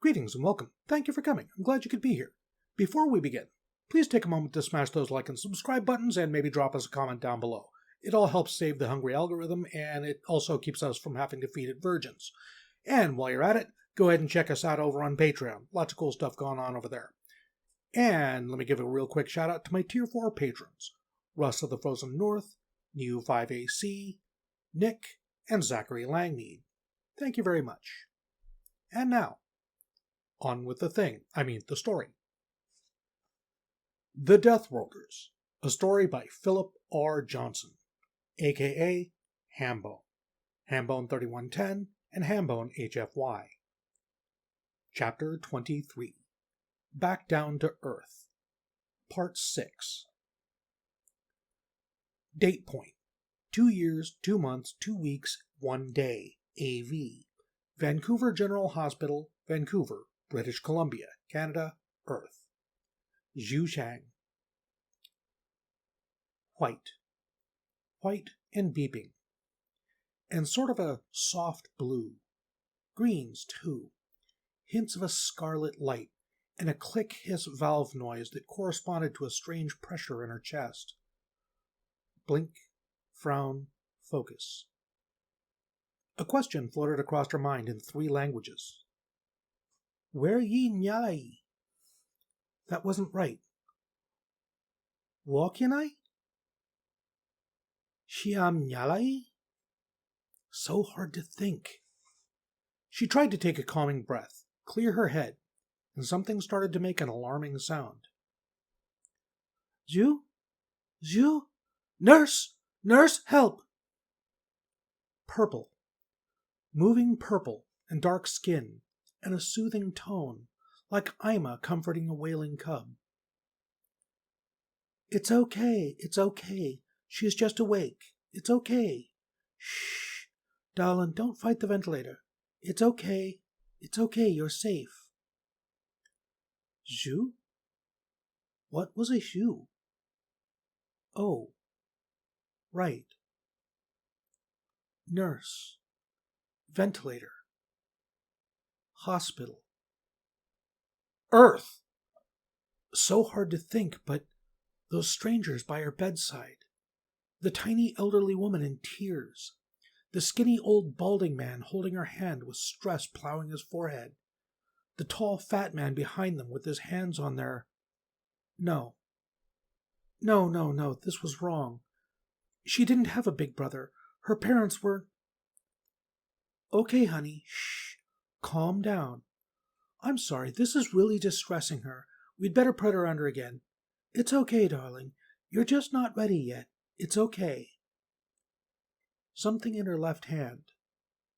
Greetings and welcome. Thank you for coming. I'm glad you could be here. Before we begin, please take a moment to smash those like and subscribe buttons and maybe drop us a comment down below. It all helps save the hungry algorithm, and it also keeps us from having to feed it virgins. And while you're at it, go ahead and check us out over on Patreon. Lots of cool stuff going on over there. And let me give a real quick shout out to my Tier 4 patrons. Russ of the Frozen North, New 5AC, Nick, and Zachary Langmead. Thank you very much. And now, on with the story. The Deathworlders, a story by Philip R. Johnson, a.k.a. Hambone, Hambone 3110, and Hambone HFY. Chapter 23, Back Down to Earth, Part 6. Date point, 2 years, 2 months, 2 weeks, 1 day, AV. Vancouver General Hospital, Vancouver, British Columbia, Canada, Earth. Zhu Shang. White. White and beeping. And sort of a soft blue. Greens, too. Hints of a scarlet light, and a click-hiss valve noise that corresponded to a strange pressure in her chest. Blink, frown, focus. A question floated across her mind in 3 languages. Where ye nyai? That wasn't right. Wokinai? Shiam nyalai? So hard to think. She tried to take a calming breath, clear her head, and something started to make an alarming sound. Zhu? Zhu? Nurse! Nurse, help! Purple. Moving purple and dark skin, and a soothing tone, like Ima comforting a wailing cub. It's okay, it's okay. She's just awake. It's okay. Shh. Darling, don't fight the ventilator. It's okay. It's okay, you're safe. Zhu? What was a Zhu? Oh. Right. Nurse. Ventilator. Hospital. Earth! So hard to think, but those strangers by her bedside. The tiny elderly woman in tears. The skinny old balding man holding her hand with stress plowing his forehead. The tall fat man behind them with his hands on their... No, this was wrong. She didn't have a big brother. Her parents were... Okay, honey, shh. Calm down. I'm sorry, this is really distressing her. We'd better put her under again. It's okay, darling. You're just not ready yet. It's okay. Something in her left hand.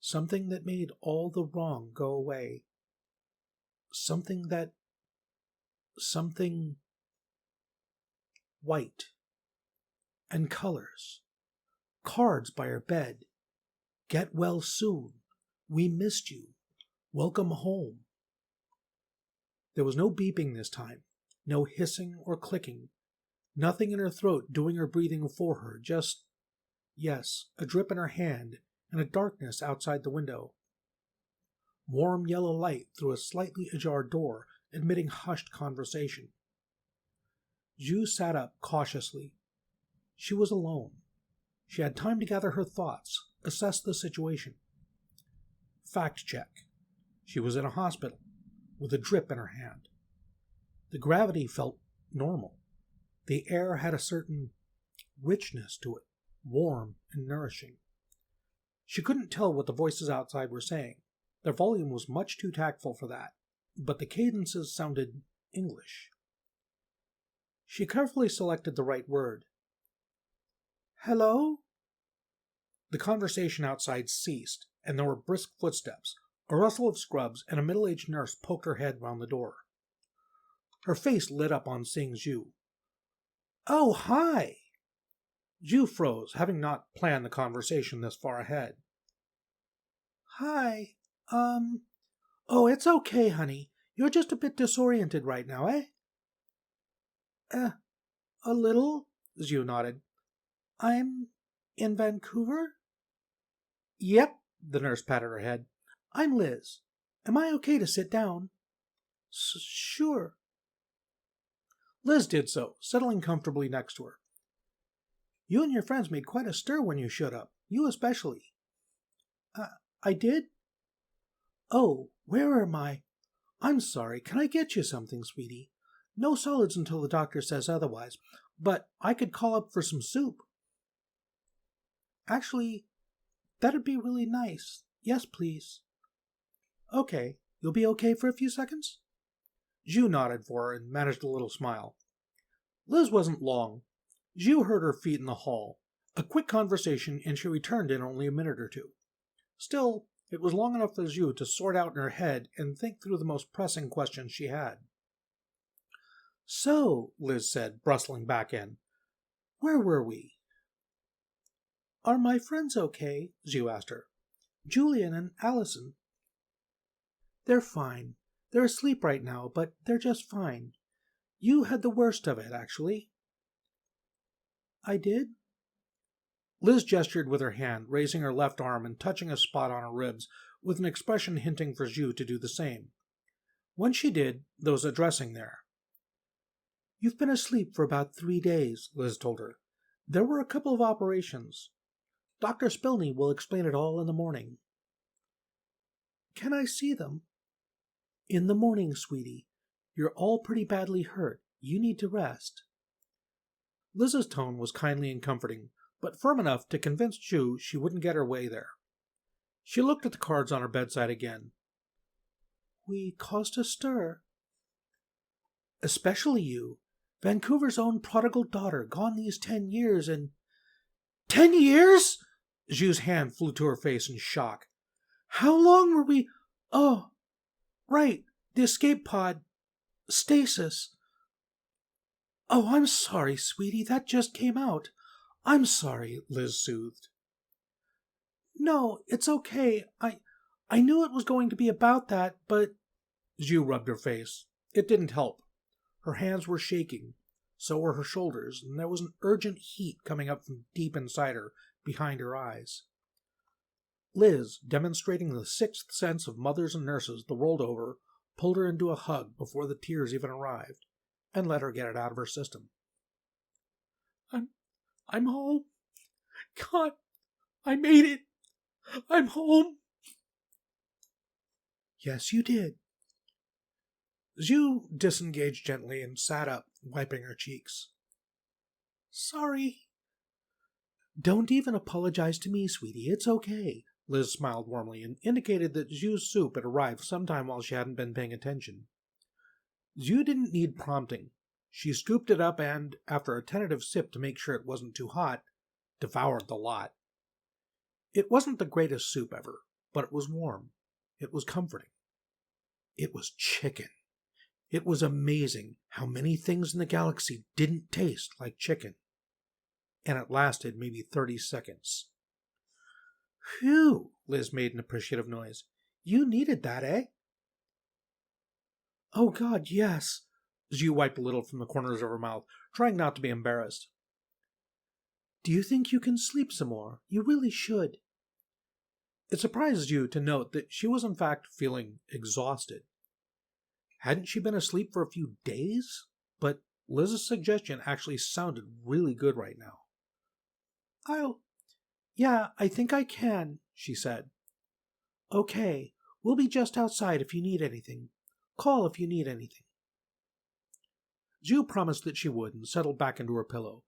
Something that made all the wrong go away. Something white. And colors. Cards by her bed. Get well soon. We missed you. Welcome home. There was no beeping this time, no hissing or clicking, nothing in her throat doing her breathing for her, just, yes, a drip in her hand and a darkness outside the window. Warm yellow light through a slightly ajar door, admitting hushed conversation. Zhu sat up cautiously. She was alone. She had time to gather her thoughts, assess the situation. Fact check. She was in a hospital, with a drip in her hand. The gravity felt normal. The air had a certain richness to it, warm and nourishing. She couldn't tell what the voices outside were saying. Their volume was much too tactful for that, but the cadences sounded English. She carefully selected the right word. Hello? The conversation outside ceased, and there were brisk footsteps. A rustle of scrubs, and a middle-aged nurse poked her head round the door. Her face lit up on seeing Zhu. Oh, hi! Zhu froze, having not planned the conversation this far ahead. Hi, oh, it's okay, honey. You're just a bit disoriented right now, eh? A little, Zhu nodded. I'm in Vancouver? Yep, the nurse patted her head. I'm Liz. Am I okay to sit down? Sure. Liz did so, settling comfortably next to her. You and your friends made quite a stir when you showed up. You especially. I did? Oh, where am I? I'm sorry. Can I get you something, sweetie? No solids until the doctor says otherwise, but I could call up for some soup. Actually, that'd be really nice. Yes, please. Okay. You'll be okay for a few seconds? Zhu nodded for her and managed a little smile. Liz wasn't long. Zhu heard her feet in the hall. A quick conversation, and she returned in only a minute or two. Still, it was long enough for Zhu to sort out in her head and think through the most pressing questions she had. So, Liz said, bustling back in, where were we? Are my friends okay? Zhu asked her. Julian and Allison. They're fine. They're asleep right now, but they're just fine. You had the worst of it, actually. I did? Liz gestured with her hand, raising her left arm and touching a spot on her ribs, with an expression hinting for Zhu to do the same. When she did, there was a dressing there. You've been asleep for about 3 days, Liz told her. There were a couple of operations. Dr. Spilney will explain it all in the morning. Can I see them? In the morning, sweetie. You're all pretty badly hurt. You need to rest. Liz's tone was kindly and comforting, but firm enough to convince Zhu she wouldn't get her way there. She looked at the cards on her bedside again. We caused a stir. Especially you. Vancouver's own prodigal daughter, gone these 10 years and... 10 years? Zhu's hand flew to her face in shock. How long were we... Oh, right, the escape pod. Stasis. Oh, I'm sorry, sweetie, that just came out. I'm sorry, Liz soothed. No, it's okay. I knew it was going to be about that, but... Zhu rubbed her face. It didn't help. Her hands were shaking. So were her shoulders, and there was an urgent heat coming up from deep inside her, behind her eyes. Liz, demonstrating the sixth sense of mothers and nurses the world over, pulled her into a hug before the tears even arrived, and let her get it out of her system. I'm home. God, I made it. I'm home. Yes, you did. Zhu disengaged gently and sat up, wiping her cheeks. Sorry. Don't even apologize to me, sweetie. It's okay. Liz smiled warmly and indicated that Zhu's soup had arrived sometime while she hadn't been paying attention. Zhu didn't need prompting. She scooped it up and, after a tentative sip to make sure it wasn't too hot, devoured the lot. It wasn't the greatest soup ever, but it was warm. It was comforting. It was chicken. It was amazing how many things in the galaxy didn't taste like chicken. And it lasted maybe 30 seconds. Phew, Liz made an appreciative noise. You needed that, eh? Oh, God, yes. Zhu wiped a little from the corners of her mouth, trying not to be embarrassed. Do you think you can sleep some more? You really should. It surprised Zhu to note that she was in fact feeling exhausted. Hadn't she been asleep for a few days? But Liz's suggestion actually sounded really good right now. Yeah, I think I can, she said. Okay, we'll be just outside if you need anything. Call if you need anything. Zhu promised that she would and settled back into her pillow.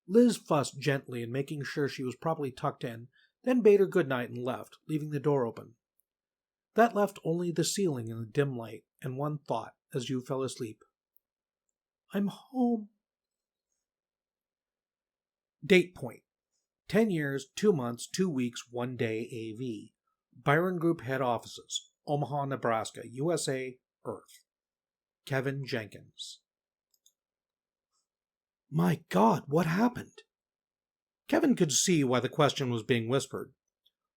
Liz fussed gently in making sure she was properly tucked in, then bade her good night and left, leaving the door open. That left only the ceiling in the dim light and one thought as Zhu fell asleep. I'm home. Date point. 10 years, 2 months, 2 weeks, 1 day AV. Byron Group Head Offices, Omaha, Nebraska, USA, Earth. Kevin Jenkins. My God, what happened? Kevin could see why the question was being whispered.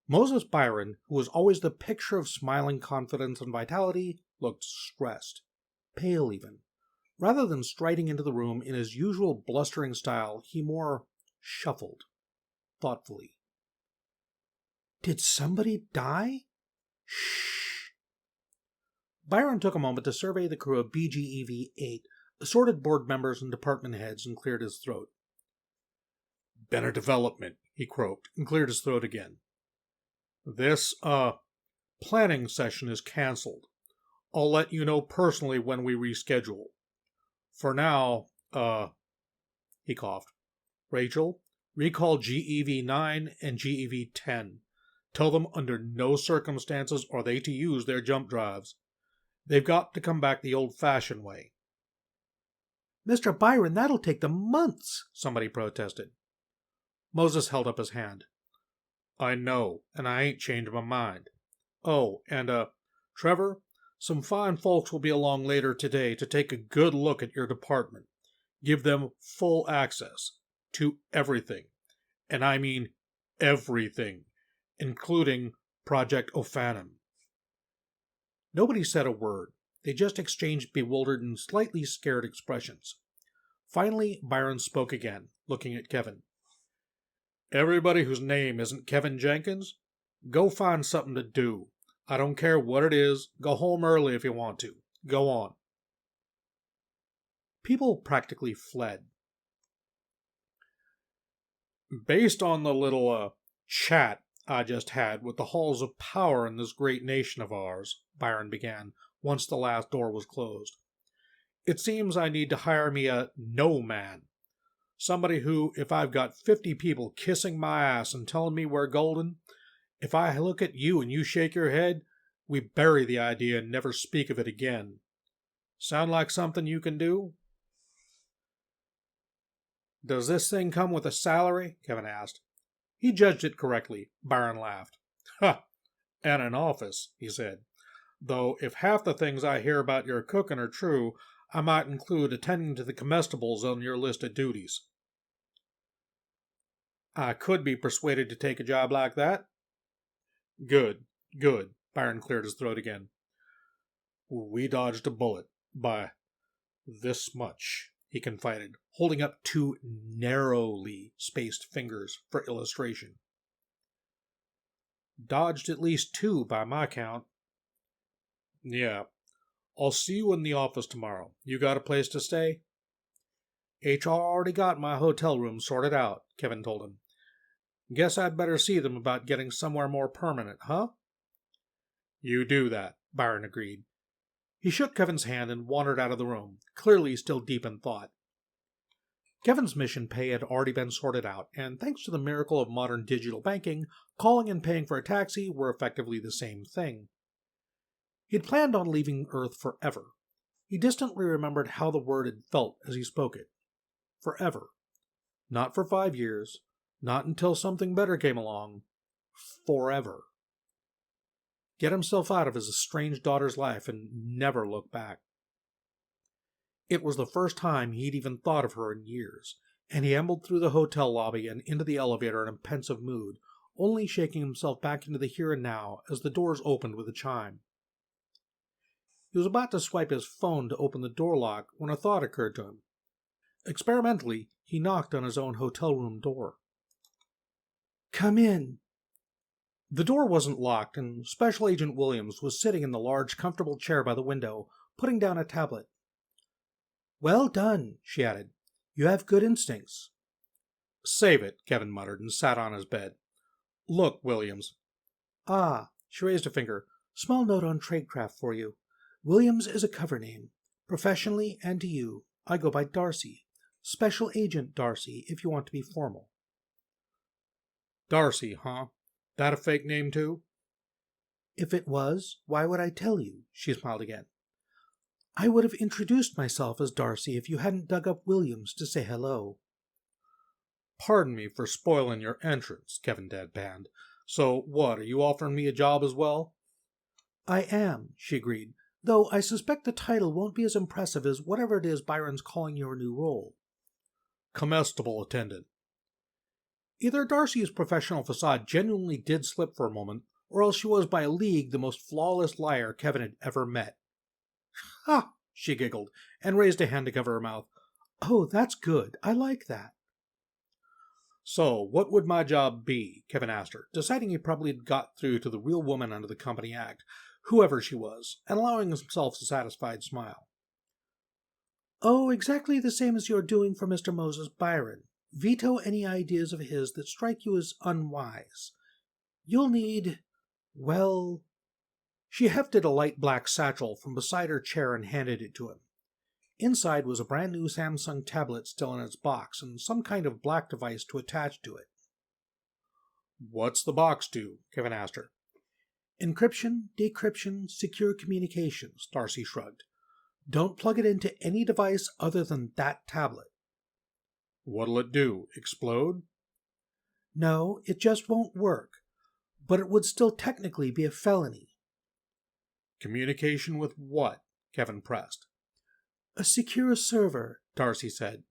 Moses Byron, who was always the picture of smiling confidence and vitality, looked stressed, pale even. Rather than striding into the room in his usual blustering style, he more shuffled, thoughtfully. Did somebody die? Shh. Byron took a moment to survey the crew of BGEV-8, assorted board members and department heads, and cleared his throat. "Been a development," he croaked, and cleared his throat again. "This, planning session is cancelled. I'll let you know personally when we reschedule. For now, he coughed. Rachel, recall GEV-9 and GEV-10. Tell them under no circumstances are they to use their jump drives. They've got to come back the old-fashioned way." "Mr. Byron, that'll take them months," somebody protested. Moses held up his hand. "I know, and I ain't changed my mind. Oh, and, Trevor, some fine folks will be along later today to take a good look at your department. Give them full access to everything. And I mean everything, including Project Ophanim." Nobody said a word. They just exchanged bewildered and slightly scared expressions. Finally, Byron spoke again, looking at Kevin. "Everybody whose name isn't Kevin Jenkins, go find something to do. I don't care what it is. Go home early if you want to. Go on." People practically fled. "Based on the little, chat I just had with the halls of power in this great nation of ours," Byron began, once the last door was closed, "it seems I need to hire me a no-man. Somebody who, if I've got 50 people kissing my ass and telling me we're golden, if I look at you and you shake your head, we bury the idea and never speak of it again. Sound like something you can do?" "Does this thing come with a salary?" Kevin asked. He judged it correctly. Byron laughed. "Ha! And an office," he said. "Though if half the things I hear about your cooking are true, I might include attending to the comestibles on your list of duties." "I could be persuaded to take a job like that." Good. Byron cleared his throat again. "We dodged a bullet by this much," he confided, holding up two narrowly spaced fingers for illustration. "Dodged at least two by my count." "Yeah. I'll see you in the office tomorrow. You got a place to stay?" "HR already got my hotel room sorted out," Kevin told him. "Guess I'd better see them about getting somewhere more permanent, huh?" "You do that," Byron agreed. He shook Kevin's hand and wandered out of the room, clearly still deep in thought. Kevin's mission pay had already been sorted out, and thanks to the miracle of modern digital banking, calling and paying for a taxi were effectively the same thing. He'd planned on leaving Earth forever. He distantly remembered how the word had felt as he spoke it. Forever. Not for 5 years, not until something better came along. Forever. Get himself out of his estranged daughter's life and never look back. It was the first time he'd even thought of her in years, and he ambled through the hotel lobby and into the elevator in a pensive mood, only shaking himself back into the here and now as the doors opened with a chime. He was about to swipe his phone to open the door lock when a thought occurred to him. Experimentally, he knocked on his own hotel room door. "Come in." The door wasn't locked, and Special Agent Williams was sitting in the large, comfortable chair by the window, putting down a tablet. "Well done," she added. "You have good instincts." "Save it," Kevin muttered, and sat on his bed. "Look, Williams." "Ah," she raised a finger. "Small note on tradecraft for you. Williams is a cover name. Professionally and to you, I go by Darcy. Special Agent Darcy, if you want to be formal." "Darcy, huh? That a fake name, too?" "If it was, why would I tell you?" She smiled again. "I would have introduced myself as Darcy if you hadn't dug up Williams to say hello." "Pardon me for spoiling your entrance," Kevin deadpanned. "So, what, are you offering me a job as well?" "I am," she agreed, "though I suspect the title won't be as impressive as whatever it is Byron's calling your new role." "Comestible attendant." Either Darcy's professional facade genuinely did slip for a moment, or else she was by a league the most flawless liar Kevin had ever met. "Ha!" she giggled, and raised a hand to cover her mouth. "Oh, that's good. I like that." "So, what would my job be?" Kevin asked her, deciding he probably had got through to the real woman under the Company Act, whoever she was, and allowing himself a satisfied smile. Oh, exactly the same as you're doing for Mr. Moses Byron. Veto any ideas of his that strike you as unwise. You'll need, well... She hefted a light black satchel from beside her chair and handed it to him. Inside was a brand new Samsung tablet still in its box, and some kind of black device to attach to it. What's the box do? Kevin asked her. Encryption, decryption, secure communications, Darcy shrugged. Don't plug it into any device other than that tablet. What'll it do? Explode? No, it just won't work. But it would still technically be a felony. Communication with what? Kevin pressed. A secure server, Darcy said,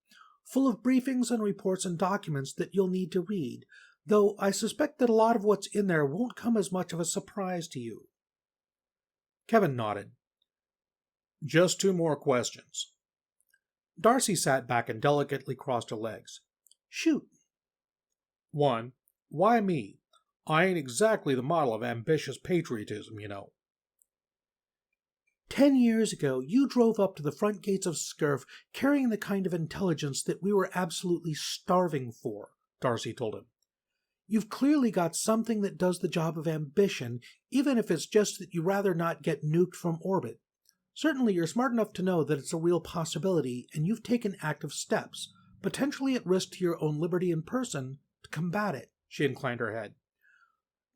full of briefings and reports and documents that you'll need to read, though I suspect that a lot of what's in there won't come as much of a surprise to you. Kevin nodded. Just 2 more questions. Darcy sat back and delicately crossed her legs. Shoot. 1. Why me? I ain't exactly the model of ambitious patriotism, you know. 10 years ago, you drove up to the front gates of Scurf carrying the kind of intelligence that we were absolutely starving for, Darcy told him. You've clearly got something that does the job of ambition, even if it's just that you'd rather not get nuked from orbit. Certainly you're smart enough to know that it's a real possibility, and you've taken active steps, potentially at risk to your own liberty in person, to combat it, she inclined her head.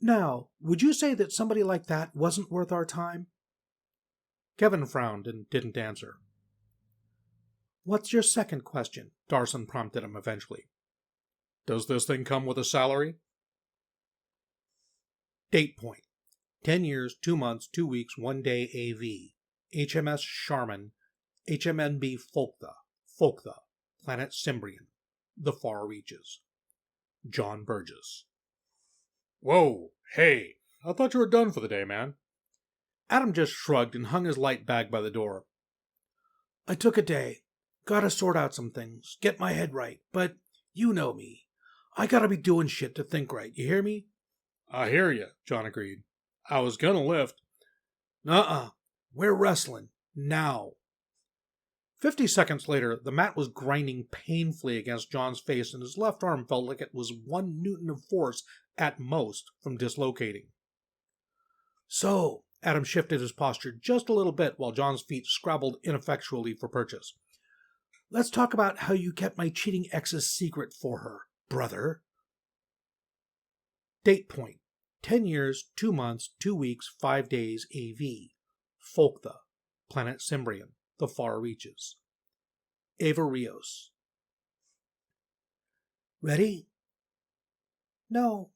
Now, would you say that somebody like that wasn't worth our time? Kevin frowned and didn't answer. What's your second question? Darcy prompted him eventually. Does this thing come with a salary? Date point. 10 years, 2 months, 2 weeks, 1 day AV. HMS Charmin, HMNB Folktha, planet Cimbrean, the far reaches. John Burgess. Whoa, hey, I thought you were done for the day, man. Adam just shrugged and hung his light bag by the door. I took a day. Gotta sort out some things, get my head right, but you know me. I gotta be doing shit to think right, you hear me? I hear you, John agreed. I was gonna lift. Nuh-uh. We're wrestling. Now. 50 seconds later, the mat was grinding painfully against John's face, and his left arm felt like it was 1 newton of force, at most, from dislocating. So, Adam shifted his posture just a little bit while John's feet scrabbled ineffectually for purchase. Let's talk about how you kept my cheating ex's secret for her, brother. Date point. 10 years, 2 months, 2 weeks, 5 days AV. Folktha, planet Cimbrean, the far reaches. Ava Rios. Ready? No.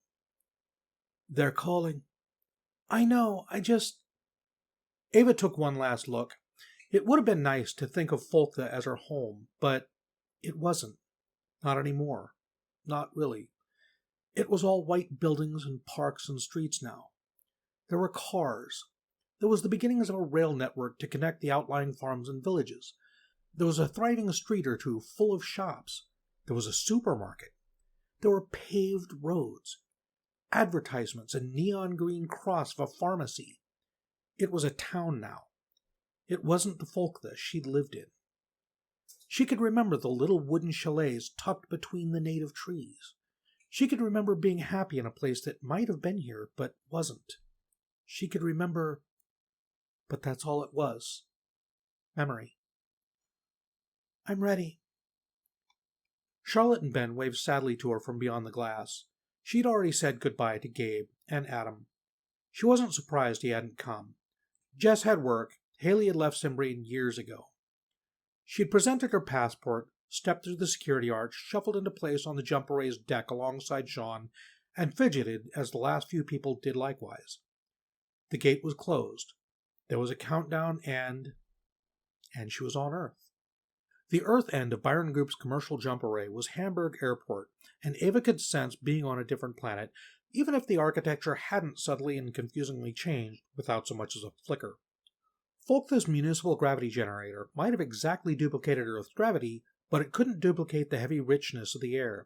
They're calling. I know, Ava took one last look. It would have been nice to think of Folktha as her home, but it wasn't. Not anymore. Not really. It was all white buildings and parks and streets now. There were cars. There was the beginnings of a rail network to connect the outlying farms and villages. There was a thriving street or two full of shops. There was a supermarket. There were paved roads, advertisements, a neon green cross of a pharmacy. It was a town now. It wasn't the Folktha she'd lived in. She could remember the little wooden chalets tucked between the native trees. She could remember being happy in a place that might have been here, but wasn't. She could remember, but that's all it was. Memory. I'm ready. Charlotte and Ben waved sadly to her from beyond the glass. She'd already said goodbye to Gabe and Adam. She wasn't surprised he hadn't come. Jess had work. Haley had left Cimbrean years ago. She'd presented her passport, stepped through the security arch, shuffled into place on the jumper ray's deck alongside Sean, and fidgeted as the last few people did likewise. The gate was closed. There was a countdown and she was on Earth. The Earth end of Byron Group's commercial jump array was Hamburg Airport, and Ava could sense being on a different planet, even if the architecture hadn't subtly and confusingly changed without so much as a flicker. Folktha's municipal gravity generator might have exactly duplicated Earth's gravity, but it couldn't duplicate the heavy richness of the air.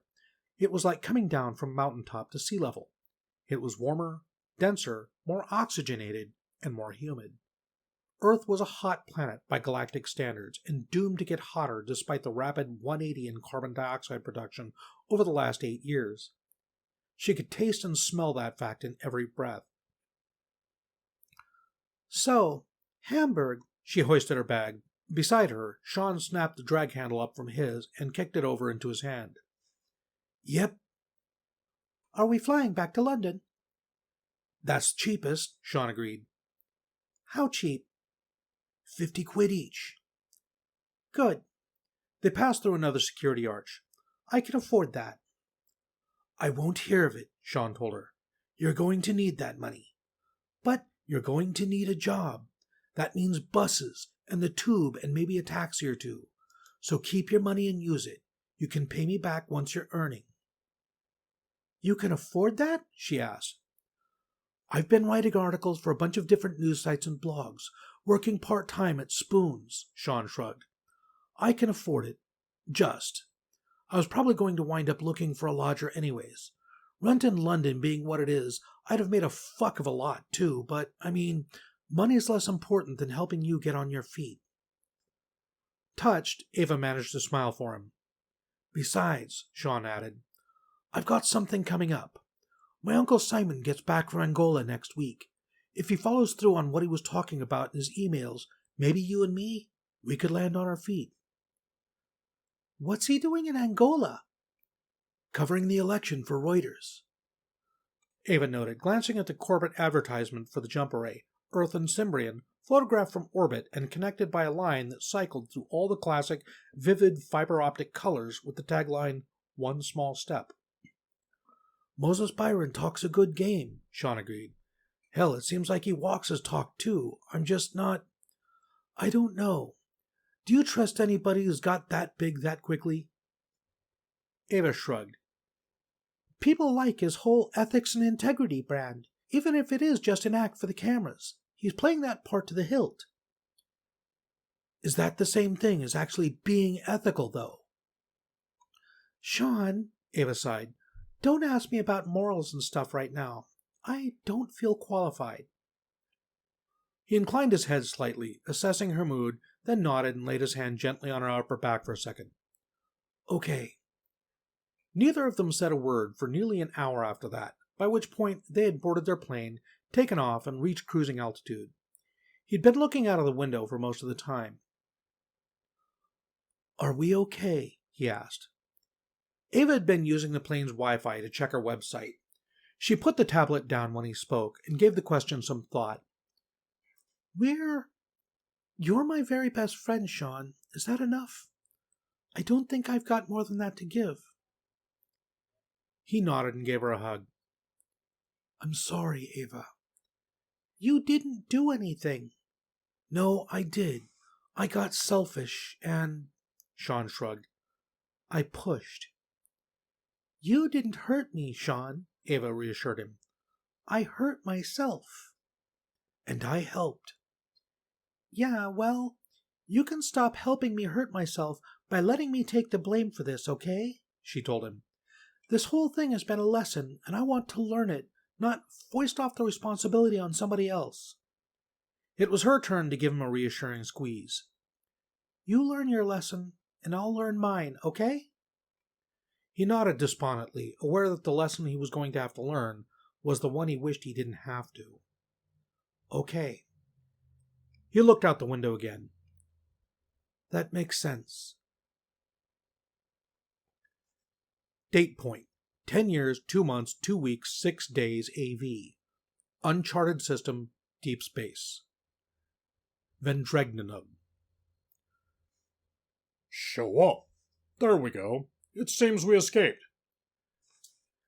It was like coming down from mountaintop to sea level. It was warmer, denser, more oxygenated, and more humid. Earth was a hot planet by galactic standards, and doomed to get hotter despite the rapid 180 in carbon dioxide production over the last 8 years. She could taste and smell that fact in every breath. So, Hamburg, she hoisted her bag. Beside her, Sean snapped the drag handle up from his and kicked it over into his hand. Yep. Are we flying back to London? That's cheapest, Sean agreed. How cheap? 50 quid each. Good. They passed through another security arch. I can afford that. I won't hear of it, Sean told her. You're going to need that money. But you're going to need a job. That means buses and the tube and maybe a taxi or two. So keep your money and use it. You can pay me back once you're earning. You can afford that? She asked. I've been writing articles for a bunch of different news sites and blogs, working part-time at Spoons, Sean shrugged. I can afford it. Just. I was probably going to wind up looking for a lodger anyways. Rent in London being what it is, I'd have made a fuck of a lot too, but, money's less important than helping you get on your feet. Touched, Ava managed to smile for him. Besides, Sean added, I've got something coming up. My Uncle Simon gets back from Angola next week. If he follows through on what he was talking about in his emails, maybe you and me, we could land on our feet. What's he doing in Angola? Covering the election for Reuters. Ava noted, glancing at the corporate advertisement for the jump array, Earth and Cimbrean, photographed from orbit and connected by a line that cycled through all the classic, vivid fiber-optic colors with the tagline, One Small Step. Moses Byron talks a good game, Sean agreed. Hell, it seems like he walks his talk too. I'm just not... I don't know. Do you trust anybody who's got that big that quickly? Ava shrugged. People like his whole ethics and integrity brand, even if it is just an act for the cameras. He's playing that part to the hilt. Is that the same thing as actually being ethical, though? Sean, Ava sighed, don't ask me about morals and stuff right now. I don't feel qualified. He inclined his head slightly, assessing her mood, then nodded and laid his hand gently on her upper back for a second. Okay. Neither of them said a word for nearly an hour after that, by which point they had boarded their plane, taken off, and reached cruising altitude. He'd been looking out of the window for most of the time. Are we okay? He asked. Ava had been using the plane's Wi-Fi to check her website. She put the tablet down when he spoke and gave the question some thought. You're my very best friend, Sean. Is that enough? I don't think I've got more than that to give. He nodded and gave her a hug. I'm sorry, Ava. You didn't do anything. No, I did. I got selfish and... Sean shrugged. I pushed. You didn't hurt me, Sean, Ava reassured him. I hurt myself. And I helped. Yeah, well, you can stop helping me hurt myself by letting me take the blame for this, okay? She told him. This whole thing has been a lesson, and I want to learn it, not foist off the responsibility on somebody else. It was her turn to give him a reassuring squeeze. You learn your lesson, and I'll learn mine, okay? He nodded despondently, aware that the lesson he was going to have to learn was the one he wished he didn't have to. Okay. He looked out the window again. That makes sense. Date point. 10 years, 2 months, 2 weeks, 6 days AV. Uncharted system, deep space. Vendregnanum. Show up. There we go. It seems we escaped.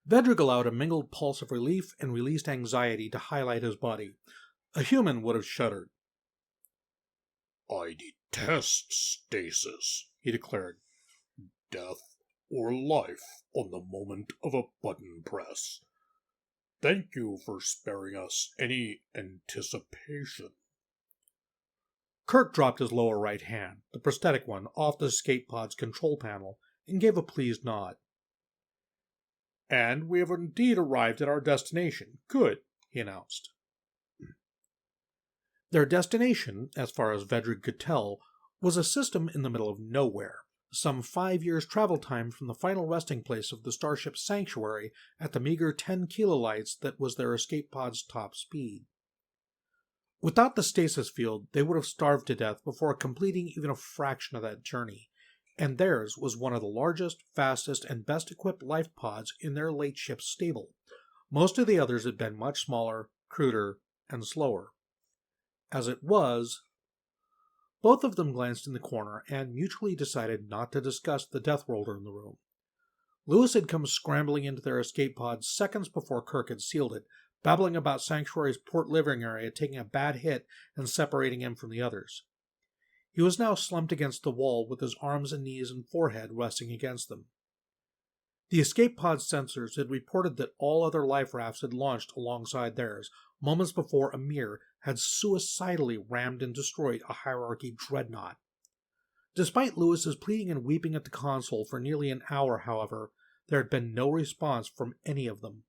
Vedrig allowed a mingled pulse of relief and released anxiety to highlight his body. A human would have shuddered. I detest stasis, he declared. Death or life on the moment of a button press. Thank you for sparing us any anticipation. Kirk dropped his lower right hand, the prosthetic one, off the escape pod's control panel and gave a pleased nod. And we have indeed arrived at our destination. Good, he announced. Their destination, as far as Vedrig could tell, was a system in the middle of nowhere, some 5 years' travel time from the final resting place of the starship's sanctuary at the meager 10 kilolights that was their escape pod's top speed. Without the stasis field, they would have starved to death before completing even a fraction of that journey, and theirs was one of the largest, fastest, and best-equipped life pods in their late ship's stable. Most of the others had been much smaller, cruder, and slower. As it was, both of them glanced in the corner and mutually decided not to discuss the Deathworlder in the room. Lewis had come scrambling into their escape pod seconds before Kirk had sealed it, babbling about Sanctuary's port living area taking a bad hit and separating him from the others. He was now slumped against the wall with his arms and knees and forehead resting against them. The escape pod's sensors had reported that all other life rafts had launched alongside theirs moments before Amir had suicidally rammed and destroyed a hierarchy dreadnought. Despite Lewis's pleading and weeping at the console for nearly an hour, however, there had been no response from any of them.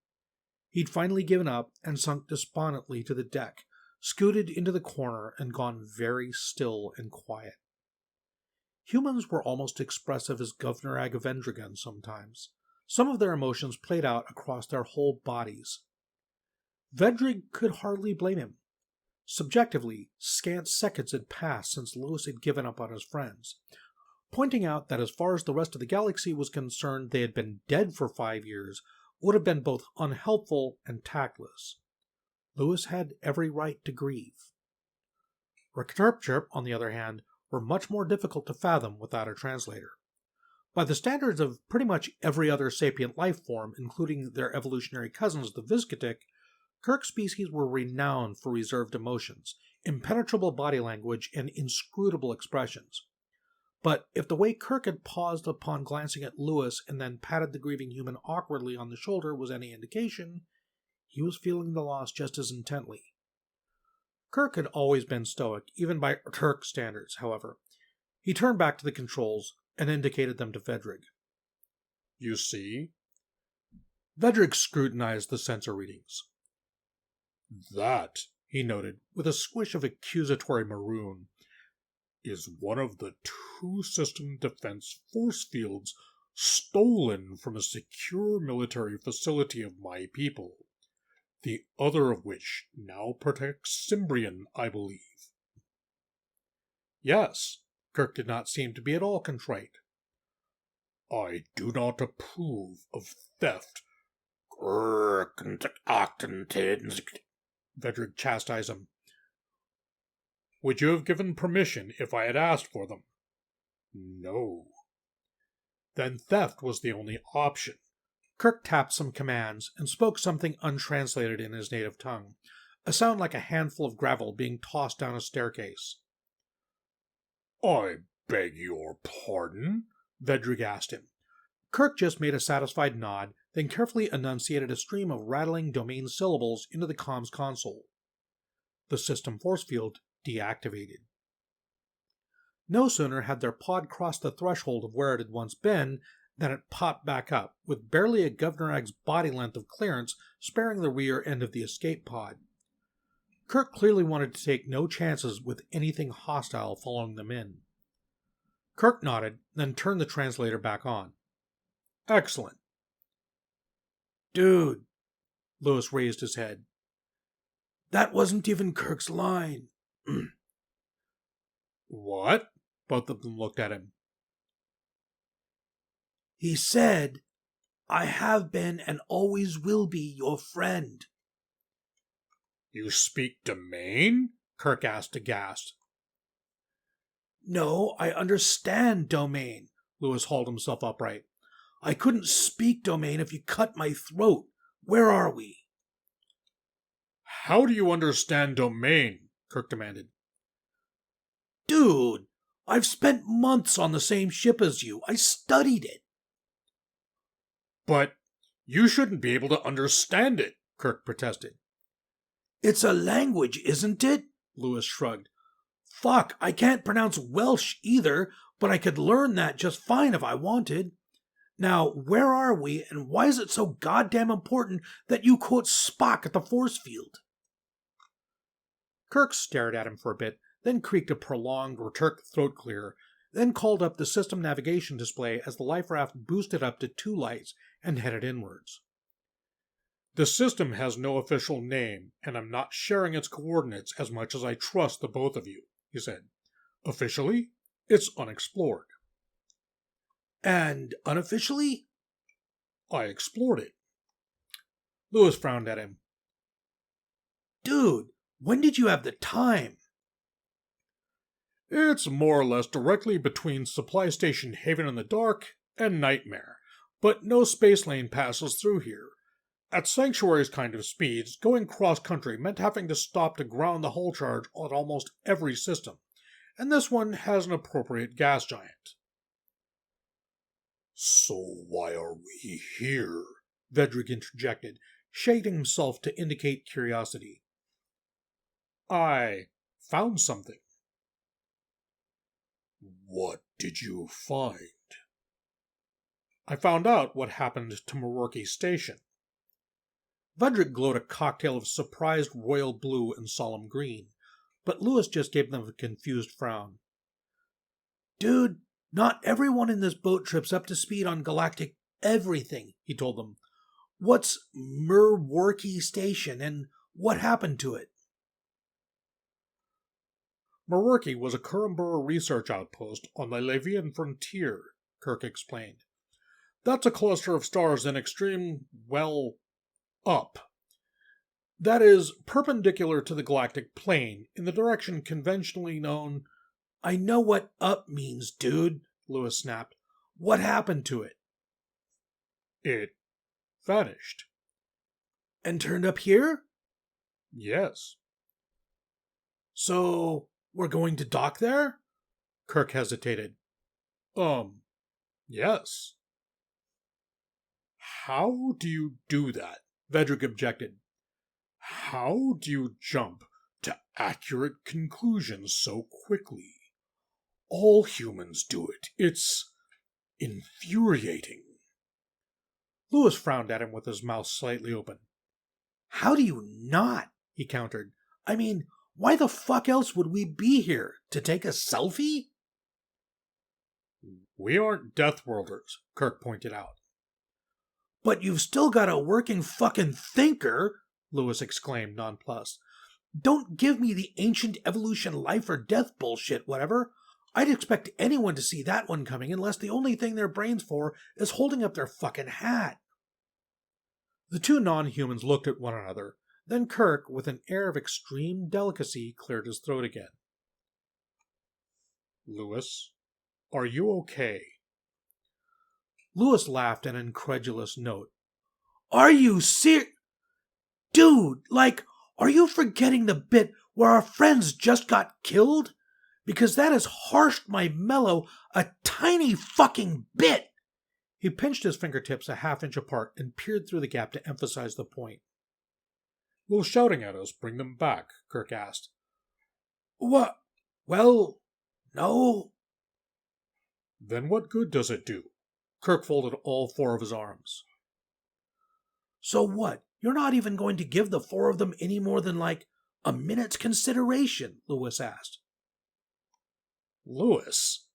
He'd finally given up and sunk despondently to the deck, scooted into the corner, and gone very still and quiet. Humans were almost expressive as Governor Agavendrigan sometimes. Some of their emotions played out across their whole bodies. Vedrig could hardly blame him. Subjectively, scant seconds had passed since Lewis had given up on his friends, pointing out that as far as the rest of the galaxy was concerned they had been dead for 5 years would have been both unhelpful and tactless. Lewis had every right to grieve. Recapture, on the other hand, were much more difficult to fathom without a translator. By the standards of pretty much every other sapient life form, including their evolutionary cousins, the Vizcatic, Kirk's species were renowned for reserved emotions, impenetrable body language, and inscrutable expressions. But if the way Kirk had paused upon glancing at Lewis and then patted the grieving human awkwardly on the shoulder was any indication, he was feeling the loss just as intently. Kirk had always been stoic, even by Turk standards, however. He turned back to the controls and indicated them to Vedrig. You see? Vedrig scrutinized the sensor readings. That, he noted, with a squish of accusatory maroon, is one of the 2 system defense force fields stolen from a secure military facility of my people, the other of which now protects Cimbrean, I believe. Yes, Kirk did not seem to be at all contrite. I do not approve of theft. Vedrig chastised him. Would you have given permission if I had asked for them? No. Then theft was the only option. Kirk tapped some commands and spoke something untranslated in his native tongue, a sound like a handful of gravel being tossed down a staircase. I beg your pardon? Vedrig asked him. Kirk just made a satisfied nod, then carefully enunciated a stream of rattling domain syllables into the comms console. The system force field deactivated. No sooner had their pod crossed the threshold of where it had once been than it popped back up, with barely a Governor Egg's body length of clearance sparing the rear end of the escape pod. Kirk clearly wanted to take no chances with anything hostile following them in. Kirk nodded, then turned the translator back on. Excellent. Dude, Lewis raised his head. That wasn't even Kirk's line. What? Both of them looked at him. He said, I have been and always will be your friend. You speak domain? Kirk asked aghast. No, I understand domain. Lewis hauled himself upright. I couldn't speak domain if you cut my throat. Where are we? How do you understand domain? Kirk demanded. Dude, I've spent months on the same ship as you. I studied it. But you shouldn't be able to understand it, Kirk protested. It's a language, isn't it? Lewis shrugged. Fuck, I can't pronounce Welsh either, but I could learn that just fine if I wanted. Now, where are we, and why is it so goddamn important that you quote Spock at the force field? Kirk stared at him for a bit, then creaked a prolonged Returk throat clear, then called up the system navigation display as the life raft boosted up to 2 lights and headed inwards. The system has no official name, and I'm not sharing its coordinates as much as I trust the both of you, he said. Officially, it's unexplored. And unofficially? I explored it. Lewis frowned at him. Dude, when did you have the time? It's more or less directly between Supply Station Haven in the Dark and Nightmare, but no space lane passes through here. At Sanctuary's kind of speeds, going cross-country meant having to stop to ground the hull charge on almost every system, and this one has an appropriate gas giant. So why are we here? Vedrick interjected, shading himself to indicate curiosity. I found something. What did you find? I found out what happened to Merorke Station. Vedrick glowed a cocktail of surprised royal blue and solemn green, but Lewis just gave them a confused frown. Dude, not everyone in this boat trip's up to speed on galactic everything, he told them. What's Merorke Station, and what happened to it? Merorke was a Kurumbura research outpost on the Levian frontier, Kirk explained. That's a cluster of stars in extreme, up. That is, perpendicular to the galactic plane, in the direction conventionally known... I know what up means, dude, Lewis snapped. What happened to it? It vanished. And turned up here? Yes. So, we're going to dock there? Kirk hesitated. Yes. How do you do that? Vedrick objected. How do you jump to accurate conclusions so quickly? All humans do it. It's infuriating. Lewis frowned at him with his mouth slightly open. How do you not? He countered. I mean, why the fuck else would we be here? To take a selfie? We aren't Deathworlders, Kirk pointed out. But you've still got a working fucking thinker, Lewis exclaimed, nonplussed. Don't give me the ancient evolution life or death bullshit, whatever. I'd expect anyone to see that one coming unless the only thing their brain's for is holding up their fucking hat. The 2 non-humans looked at one another. Then Kirk, with an air of extreme delicacy, cleared his throat again. Lewis, are you okay? Lewis laughed an incredulous note. Are you serious? Dude, are you forgetting the bit where our friends just got killed? Because that has harshed my mellow a tiny fucking bit. He pinched his fingertips a half-inch apart and peered through the gap to emphasize the point. Will shouting at us bring them back? Kirk asked. What? Well, no. Then what good does it do? Kirk folded all 4 of his arms. So what? You're not even going to give the 4 of them any more than, a minute's consideration? Lewis asked. Lewis?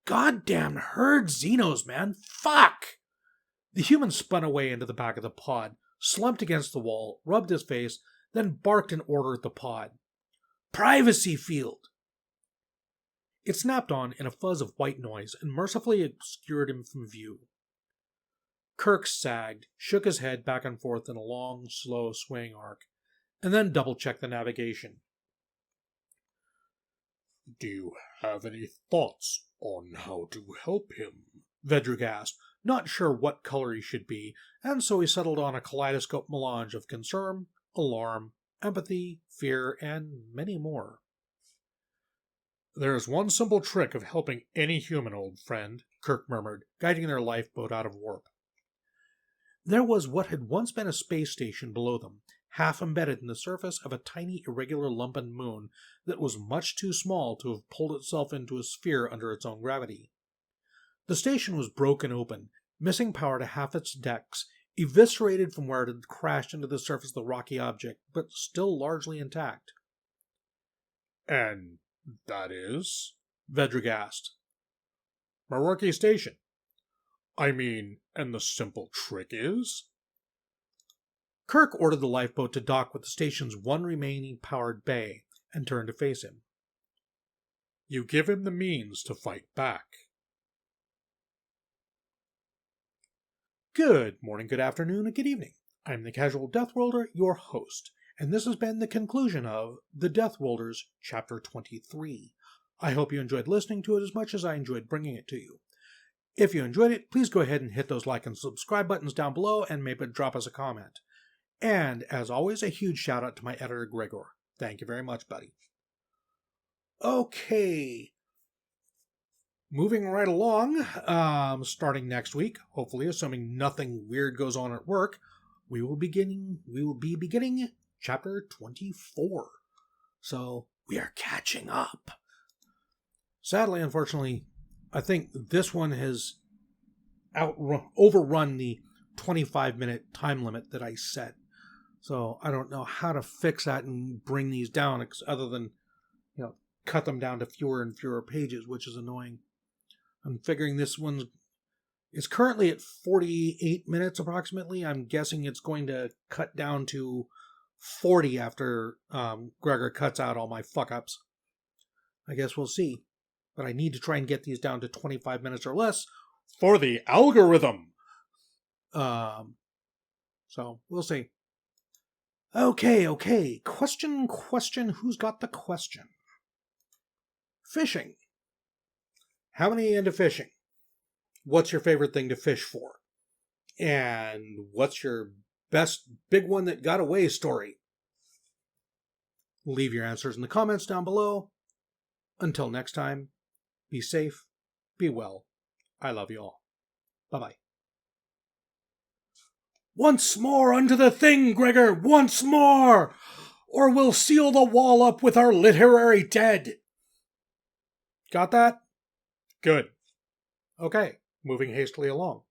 Goddamn herd Xenos, man. Fuck! The human spun away into the back of the pod, slumped against the wall, rubbed his face, then barked an order at the pod. Privacy field! It snapped on in a fuzz of white noise and mercifully obscured him from view. Kirk sagged, shook his head back and forth in a long, slow swaying arc, and then double-checked the navigation. Do you have any thoughts on how to help him? Vedrick asked, not sure what color he should be, and so he settled on a kaleidoscope melange of concern, alarm, empathy, fear, and many more. There is one simple trick of helping any human, old friend, Kirk murmured, guiding their lifeboat out of warp. There was what had once been a space station below them, half embedded in the surface of a tiny irregular lumpen moon that was much too small to have pulled itself into a sphere under its own gravity. The station was broken open, missing power to half its decks, eviscerated from where it had crashed into the surface of the rocky object, but still largely intact. And that is? Vedrig asked. Merworky Station. I mean, and the simple trick is? Kirk ordered the lifeboat to dock with the station's one remaining powered bay and turned to face him. You give him the means to fight back. Good morning, good afternoon, and good evening. I'm the Casual Deathworlder, your host, and this has been the conclusion of The Deathworlders, Chapter 23. I hope you enjoyed listening to it as much as I enjoyed bringing it to you. If you enjoyed it, please go ahead and hit those like and subscribe buttons down below and maybe drop us a comment. And, as always, a huge shout out to my editor, Graygor. Thank you very much, buddy. Okay. Moving right along, starting next week, hopefully, assuming nothing weird goes on at work, we will be beginning Chapter 24. So, we are catching up. Sadly, unfortunately, I think this one has overrun the 25-minute time limit that I set. So I don't know how to fix that and bring these down, other than, cut them down to fewer and fewer pages, which is annoying. I'm figuring this one is currently at 48 minutes approximately. I'm guessing it's going to cut down to 40 after Gregor cuts out all my fuck-ups. I guess we'll see. But I need to try and get these down to 25 minutes or less for the algorithm. So we'll see. Okay. Question. Who's got the question? Fishing. How many into fishing? What's your favorite thing to fish for? And what's your best big one that got away story? Leave your answers in the comments down below. Until next time, be safe, be well. I love you all. Bye-bye. Once more unto the thing, Gregor, once more! Or we'll seal the wall up with our literary dead. Got that? Good. Okay, moving hastily along.